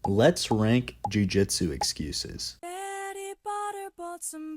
Let's rank Jiu-Jitsu excuses. Betty Potter bought some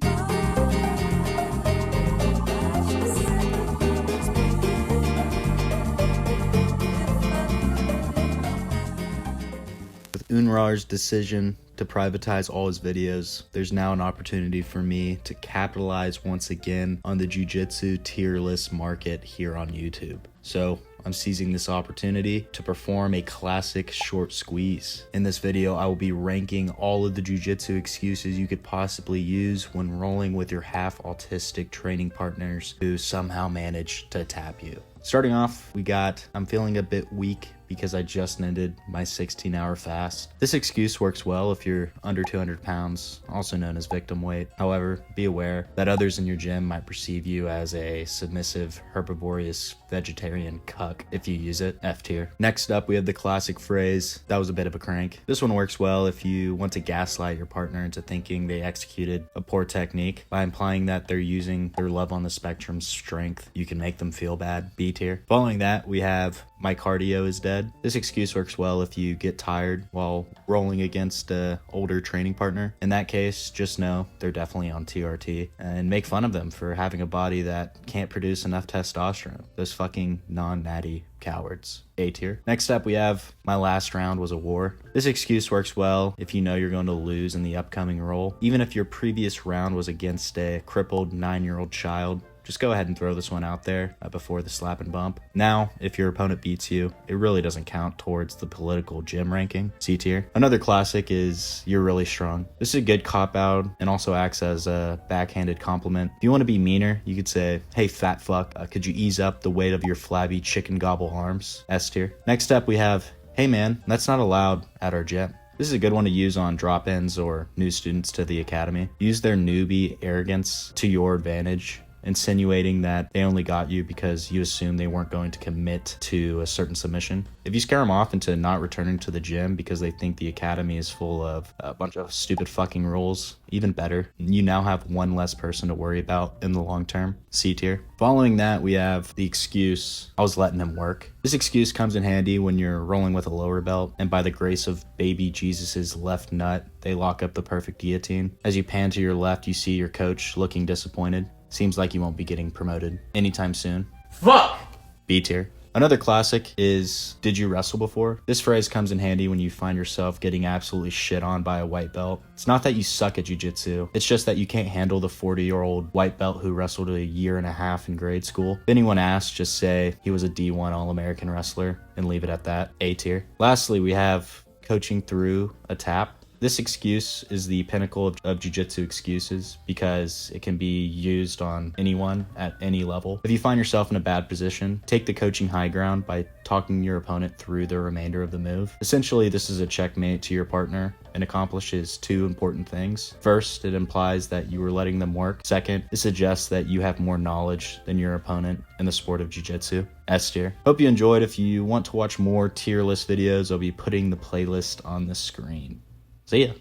With Unrar's decision to privatize all his videos, there's now an opportunity for me to capitalize once again on the Jiu-Jitsu tier list market here on YouTube. So I'm seizing this opportunity to perform a classic short squeeze. In this video, I will be ranking all of the Jiu-Jitsu excuses you could possibly use when rolling with your half autistic training partners who somehow manage to tap you. Starting off, we got, I'm feeling a bit weak because I just ended my 16-hour fast. This excuse works well if you're under 200 pounds, also known as victim weight. However, be aware that others in your gym might perceive you as a submissive, herbivorous, vegetarian cuck if you use it, F tier. Next up, we have the classic phrase, that was a bit of a crank. This one works well if you want to gaslight your partner into thinking they executed a poor technique by implying that they're using their love on the spectrum strength. You can make them feel bad, B tier. Following that, we have my cardio is dead. This excuse works well if you get tired while rolling against an older training partner. In that case, just know they're definitely on TRT and make fun of them for having a body that can't produce enough testosterone. Those fucking non-natty cowards. A tier. Next up, we have my last round was a war. This excuse works well if you know you're going to lose in the upcoming roll. Even if your previous round was against a crippled 9-year-old child, just go ahead and throw this one out there before the slap and bump. Now, if your opponent beats you, it really doesn't count towards the political gym ranking, C tier. Another classic is you're really strong. This is a good cop-out and also acts as a backhanded compliment. If you want to be meaner, you could say, hey fat fuck, could you ease up the weight of your flabby chicken gobble arms, S tier. Next up we have, hey man, that's not allowed at our gym. This is a good one to use on drop-ins or new students to the academy. Use their newbie arrogance to your advantage, insinuating that they only got you because you assumed they weren't going to commit to a certain submission. If you scare them off into not returning to the gym because they think the academy is full of a bunch of stupid fucking rules, even better. You now have one less person to worry about in the long term, C tier. Following that, we have the excuse, I was letting him work. This excuse comes in handy when you're rolling with a lower belt, and by the grace of baby Jesus's left nut, they lock up the perfect guillotine. As you pan to your left, you see your coach looking disappointed. Seems like you won't be getting promoted anytime soon. Fuck! B tier. Another classic is, did you wrestle before? This phrase comes in handy when you find yourself getting absolutely shit on by a white belt. It's not that you suck at jiu-jitsu, it's just that you can't handle the 40-year-old white belt who wrestled a year and a half in grade school. If anyone asks, just say he was a D1 All-American wrestler and leave it at that, A tier. Lastly, we have coaching through a tap. This excuse is the pinnacle of jiu-jitsu excuses because it can be used on anyone at any level. If you find yourself in a bad position, take the coaching high ground by talking your opponent through the remainder of the move. Essentially, this is a checkmate to your partner and accomplishes two important things. First, it implies that you were letting them work. Second, it suggests that you have more knowledge than your opponent in the sport of jiu-jitsu. S tier. Hope you enjoyed. If you want to watch more tier list videos, I'll be putting the playlist on the screen. See ya.